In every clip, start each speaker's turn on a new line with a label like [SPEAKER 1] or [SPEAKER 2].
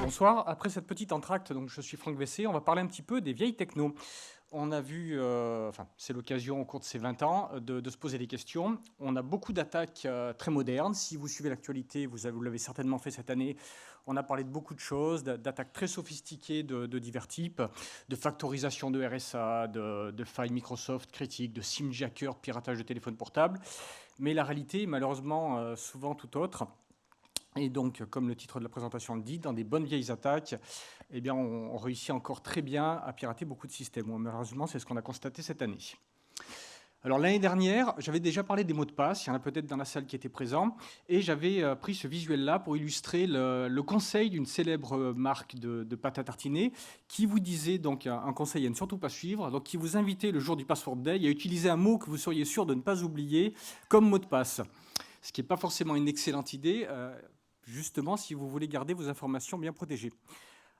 [SPEAKER 1] Bonsoir, après cette petite entracte, donc je suis Franck Vessé, on va parler un petit peu des vieilles techno. On a vu, c'est l'occasion au cours de ces 20 ans de se poser des questions. On a beaucoup d'attaques très modernes. Si vous suivez l'actualité, vous l'avez certainement fait cette année, on a parlé de beaucoup de choses, d'attaques très sophistiquées de divers types, de factorisation de RSA, de failles Microsoft critiques, de simjacker, de piratage de téléphone portable. Mais la réalité est malheureusement souvent tout autre. Et donc, comme le titre de la présentation le dit, dans des bonnes vieilles attaques, eh bien, on réussit encore très bien à pirater beaucoup de systèmes. Bon, malheureusement, c'est ce qu'on a constaté cette année. Alors, l'année dernière, j'avais déjà parlé des mots de passe. Il y en a peut-être dans la salle qui étaient présents. Et j'avais pris ce visuel-là pour illustrer le conseil d'une célèbre marque de pâte à tartiner qui vous disait, donc, un conseil à ne surtout pas suivre, donc qui vous invitait le jour du Password Day à utiliser un mot que vous seriez sûr de ne pas oublier comme mot de passe. Ce qui n'est pas forcément une excellente idée. Justement, si vous voulez garder vos informations bien protégées.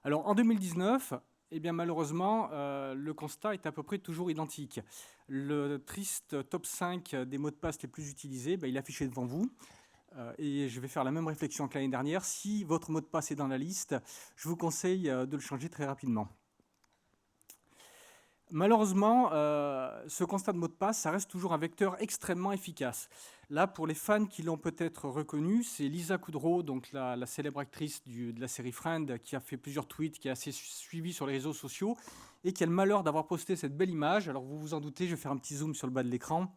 [SPEAKER 1] Alors, en 2019, eh bien, malheureusement, le constat est à peu près toujours identique. Le triste top 5 des mots de passe les plus utilisés, il est affiché devant vous. Et je vais faire la même réflexion que l'année dernière. Si votre mot de passe est dans la liste, je vous conseille de le changer très rapidement. Malheureusement, ce constat de mot de passe, ça reste toujours un vecteur extrêmement efficace. Là, pour les fans qui l'ont peut-être reconnu, c'est Lisa Kudrow, donc la célèbre actrice de la série Friends, qui a fait plusieurs tweets, qui est assez suivie sur les réseaux sociaux, et qui a le malheur d'avoir posté cette belle image. Alors vous vous en doutez, je vais faire un petit zoom sur le bas de l'écran.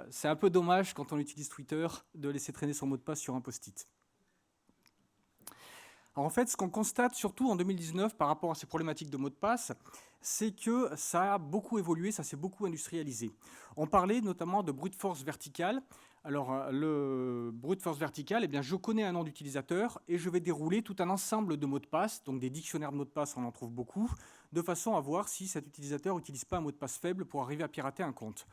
[SPEAKER 1] C'est un peu dommage, quand on utilise Twitter, de laisser traîner son mot de passe sur un post-it. Alors en fait, ce qu'on constate surtout en 2019 par rapport à ces problématiques de mots de passe, c'est que ça a beaucoup évolué, ça s'est beaucoup industrialisé. On parlait notamment de brute force verticale. Alors le brute force verticale, eh bien, je connais un nom d'utilisateur et je vais dérouler tout un ensemble de mots de passe, donc des dictionnaires de mots de passe, on en trouve beaucoup, de façon à voir si cet utilisateur n'utilise pas un mot de passe faible pour arriver à pirater un compte.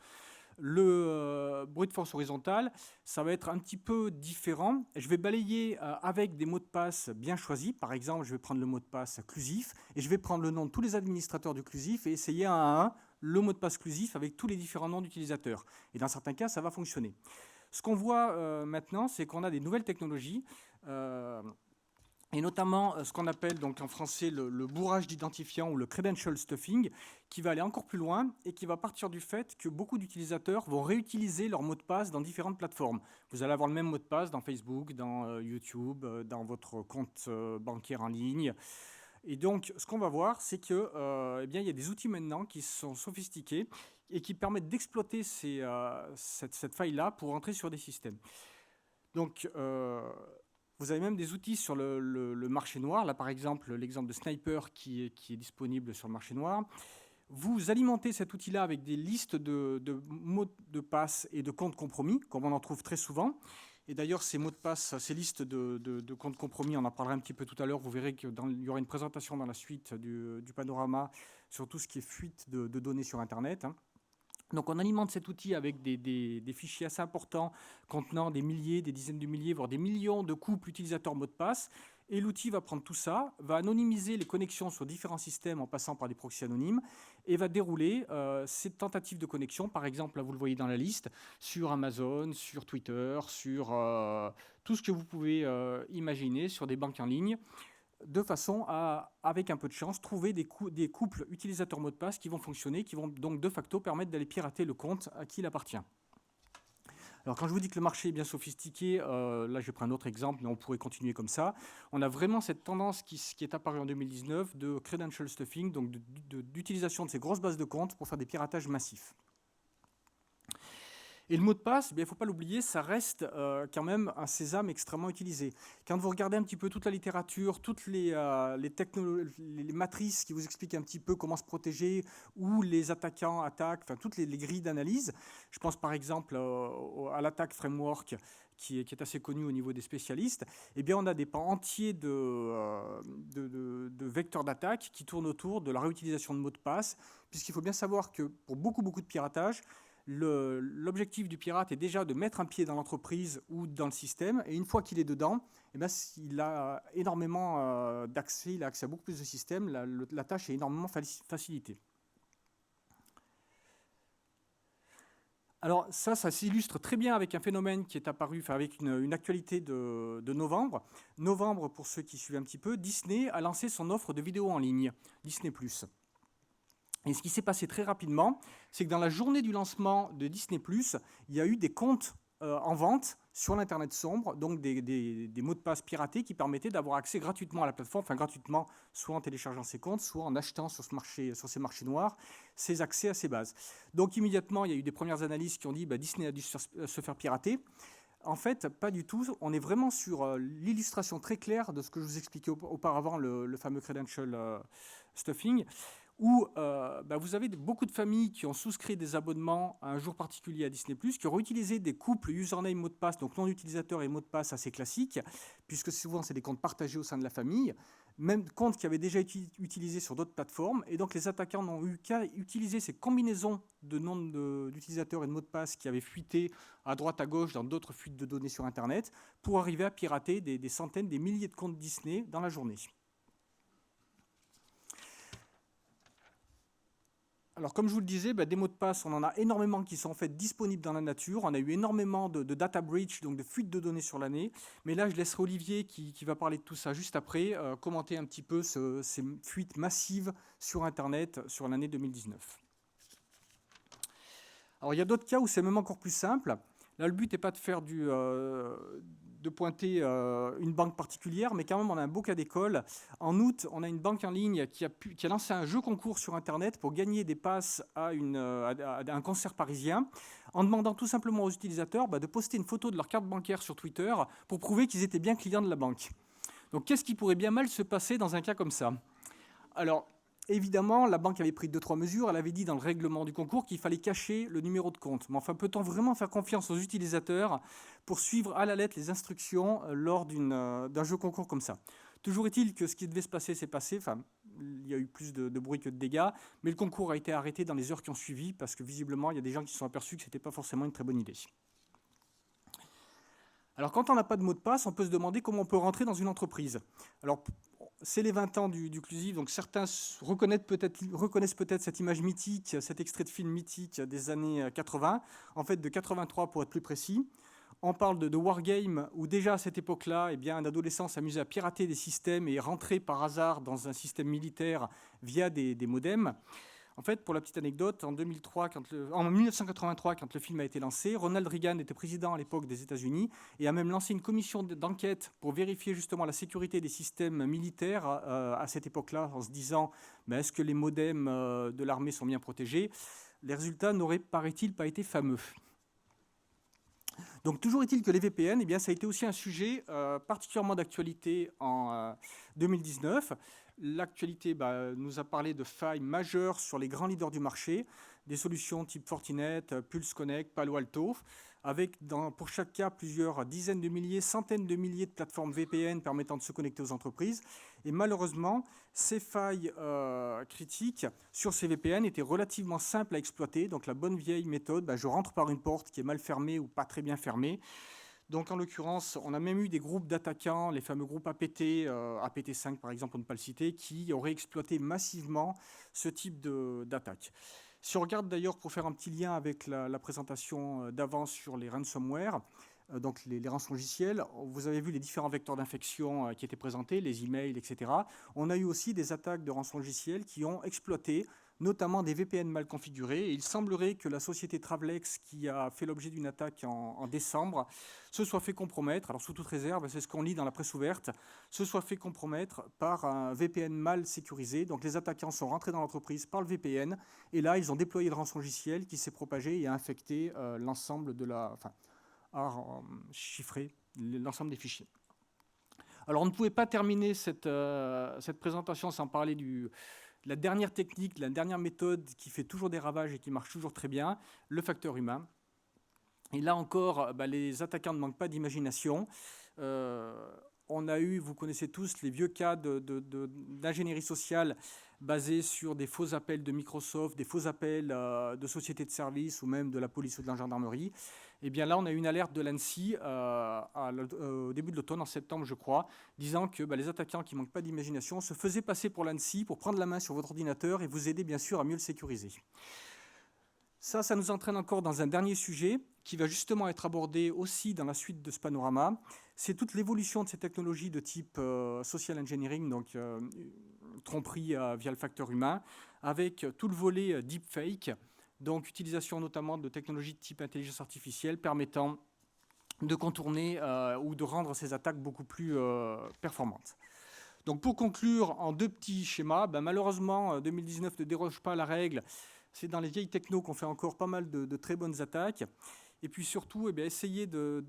[SPEAKER 1] Le brute force horizontale, ça va être un petit peu différent. Je vais balayer avec des mots de passe bien choisis. Par exemple, je vais prendre le mot de passe clusif et je vais prendre le nom de tous les administrateurs du clusif et essayer un à un le mot de passe clusif avec tous les différents noms d'utilisateurs. Et dans certains cas, ça va fonctionner. Ce qu'on voit maintenant, c'est qu'on a des nouvelles technologies. Et notamment ce qu'on appelle donc en français le bourrage d'identifiants ou le credential stuffing, qui va aller encore plus loin et qui va partir du fait que beaucoup d'utilisateurs vont réutiliser leur mot de passe dans différentes plateformes. Vous allez avoir le même mot de passe dans Facebook, dans YouTube, dans votre compte bancaire en ligne. Et donc, ce qu'on va voir, c'est que, eh bien, il y a des outils maintenant qui sont sophistiqués et qui permettent d'exploiter cette faille-là pour entrer sur des systèmes. Donc, vous avez même des outils sur le marché noir. Là, par exemple, l'exemple de Sniper qui est disponible sur le marché noir. Vous alimentez cet outil-là avec des listes de mots de passe et de comptes compromis, comme on en trouve très souvent. Et d'ailleurs, ces mots de passe, ces listes de comptes compromis, on en parlera un petit peu tout à l'heure. Vous verrez qu'il y aura une présentation dans la suite du panorama sur tout ce qui est fuite de données sur Internet. Donc on alimente cet outil avec des fichiers assez importants contenant des milliers, des dizaines de milliers, voire des millions de couples utilisateurs mots de passe. Et l'outil va prendre tout ça, va anonymiser les connexions sur différents systèmes en passant par des proxys anonymes et va dérouler ces tentatives de connexion, par exemple, là vous le voyez dans la liste, sur Amazon, sur Twitter, sur tout ce que vous pouvez imaginer, sur des banques en ligne, de façon à, avec un peu de chance, trouver des couples utilisateurs mot de passe qui vont fonctionner, qui vont donc de facto permettre d'aller pirater le compte à qui il appartient. Alors quand je vous dis que le marché est bien sophistiqué, là je prends un autre exemple, mais on pourrait continuer comme ça. On a vraiment cette tendance qui est apparue en 2019 de credential stuffing, donc d'utilisation de ces grosses bases de comptes pour faire des piratages massifs. Et le mot de passe, il ne faut pas l'oublier, ça reste quand même un sésame extrêmement utilisé. Quand vous regardez un petit peu toute la littérature, toutes les matrices qui vous expliquent un petit peu comment se protéger, où les attaquants attaquent, enfin toutes les grilles d'analyse, je pense par exemple à l'attaque framework, qui est assez connu au niveau des spécialistes, eh bien on a des pans entiers de vecteurs d'attaque qui tournent autour de la réutilisation de mots de passe, puisqu'il faut bien savoir que pour beaucoup de piratage, l'objectif du pirate est déjà de mettre un pied dans l'entreprise ou dans le système, et une fois qu'il est dedans, eh bien, il a énormément d'accès, il a accès à beaucoup plus de systèmes, la tâche est énormément facilitée. Alors ça s'illustre très bien avec un phénomène qui est apparu, enfin avec une actualité de novembre. Novembre, pour ceux qui suivent un petit peu, Disney a lancé son offre de vidéos en ligne, Disney+. Et ce qui s'est passé très rapidement, c'est que dans la journée du lancement de Disney+, il y a eu des comptes en vente sur l'Internet sombre, donc des mots de passe piratés qui permettaient d'avoir accès gratuitement à la plateforme, enfin gratuitement, soit en téléchargeant ses comptes, soit en achetant sur ces marchés noirs, ces accès à ces bases. Donc immédiatement, il y a eu des premières analyses qui ont dit Disney a dû se faire pirater. En fait, pas du tout. On est vraiment sur l'illustration très claire de ce que je vous expliquais auparavant, le fameux credential stuffing, où vous avez beaucoup de familles qui ont souscrit des abonnements à un jour particulier à Disney+, qui auront utilisé des couples username mot de passe, donc nom d'utilisateur et mot de passe assez classiques, puisque souvent c'est des comptes partagés au sein de la famille, même comptes qui avaient déjà été utilisés sur d'autres plateformes, et donc les attaquants n'ont eu qu'à utiliser ces combinaisons de noms d'utilisateurs et de mots de passe qui avaient fuité à droite à gauche dans d'autres fuites de données sur Internet, pour arriver à pirater des centaines, des milliers de comptes Disney dans la journée. Alors, comme je vous le disais, des mots de passe, on en a énormément qui sont en fait disponibles dans la nature. On a eu énormément de data breach, donc de fuites de données sur l'année. Mais là, je laisserai Olivier, qui va parler de tout ça juste après, commenter un petit peu ces fuites massives sur Internet sur l'année 2019. Alors, il y a d'autres cas où c'est même encore plus simple. Là, le but n'est pas de faire de pointer une banque particulière, mais quand même, on a un beau cas d'école. En août, on a une banque en ligne qui a lancé un jeu concours sur Internet pour gagner des passes à un concert parisien, en demandant tout simplement aux utilisateurs de poster une photo de leur carte bancaire sur Twitter pour prouver qu'ils étaient bien clients de la banque. Donc, qu'est-ce qui pourrait bien mal se passer dans un cas comme ça ? Alors, évidemment, la banque avait pris 2-3 mesures. Elle avait dit dans le règlement du concours qu'il fallait cacher le numéro de compte. Mais enfin, peut-on vraiment faire confiance aux utilisateurs pour suivre à la lettre les instructions lors d'un jeu concours comme ça ? Toujours est-il que ce qui devait se passer s'est passé. Enfin, il y a eu plus de bruit que de dégâts. Mais le concours a été arrêté dans les heures qui ont suivi parce que visiblement, il y a des gens qui se sont aperçus que ce n'était pas forcément une très bonne idée. Alors, quand on n'a pas de mot de passe, on peut se demander comment on peut rentrer dans une entreprise. Alors, c'est les 20 ans du Clusive, donc certains reconnaissent peut-être cette image mythique, cet extrait de film mythique des années 80, en fait de 83 pour être plus précis. On parle de Wargame, où déjà à cette époque-là, un adolescent s'amusait à pirater des systèmes et rentrer par hasard dans un système militaire via des modems. En fait, pour la petite anecdote, en 1983, quand le film a été lancé, Ronald Reagan était président à l'époque des États-Unis et a même lancé une commission d'enquête pour vérifier justement la sécurité des systèmes militaires à cette époque-là, en se disant est-ce que les modems de l'armée sont bien protégés ? Les résultats n'auraient, paraît-il, pas été fameux. Donc toujours est-il que les VPN, ça a été aussi un sujet particulièrement d'actualité en 2019. L'actualité nous a parlé de failles majeures sur les grands leaders du marché, des solutions type Fortinet, Pulse Connect, Palo Alto, avec pour chaque cas plusieurs dizaines de milliers, centaines de milliers de plateformes VPN permettant de se connecter aux entreprises. Et malheureusement, ces failles critiques sur ces VPN étaient relativement simples à exploiter. Donc la bonne vieille méthode, je rentre par une porte qui est mal fermée ou pas très bien fermée. Donc en l'occurrence, on a même eu des groupes d'attaquants, les fameux groupes APT, APT5 par exemple, pour ne pas le citer, qui auraient exploité massivement ce type d'attaque. Si on regarde d'ailleurs, pour faire un petit lien avec la présentation d'avant sur les ransomware, donc les rançongiciels, vous avez vu les différents vecteurs d'infection qui étaient présentés, les emails, etc. On a eu aussi des attaques de rançongiciels qui ont exploité notamment des VPN mal configurés. Et il semblerait que la société Travelex, qui a fait l'objet d'une attaque en décembre, se soit fait compromettre, alors sous toute réserve, c'est ce qu'on lit dans la presse ouverte, se soit fait compromettre par un VPN mal sécurisé. Donc les attaquants sont rentrés dans l'entreprise par le VPN, et là ils ont déployé le rançongiciel qui s'est propagé et a infecté l'ensemble de chiffré l'ensemble des fichiers. Alors on ne pouvait pas terminer cette présentation sans parler de la dernière technique, la dernière méthode qui fait toujours des ravages et qui marche toujours très bien, le facteur humain. Et là encore, les attaquants ne manquent pas d'imagination. On a eu, vous connaissez tous, les vieux cas d'ingénierie sociale basés sur des faux appels de Microsoft, des faux appels de sociétés de services ou même de la police ou de la gendarmerie. Et bien là, on a eu une alerte de l'ANSSI au début de l'automne, en septembre, je crois, disant que les attaquants qui ne manquent pas d'imagination se faisaient passer pour l'ANSSI pour prendre la main sur votre ordinateur et vous aider, bien sûr, à mieux le sécuriser. Ça nous entraîne encore dans un dernier sujet qui va justement être abordé aussi dans la suite de ce panorama. C'est toute l'évolution de ces technologies de type social engineering, donc tromperie via le facteur humain, avec tout le volet deepfake, donc utilisation notamment de technologies de type intelligence artificielle permettant de contourner ou de rendre ces attaques beaucoup plus performantes. Donc pour conclure, en deux petits schémas, malheureusement 2019 ne déroge pas à la règle. C'est dans les vieilles technos qu'on fait encore pas mal de très bonnes attaques. Et puis surtout, essayer de...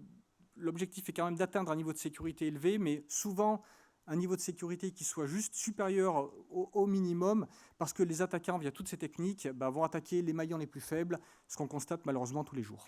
[SPEAKER 1] L'objectif est quand même d'atteindre un niveau de sécurité élevé, mais souvent un niveau de sécurité qui soit juste supérieur au minimum, parce que les attaquants, via toutes ces techniques, vont attaquer les maillons les plus faibles, ce qu'on constate malheureusement tous les jours.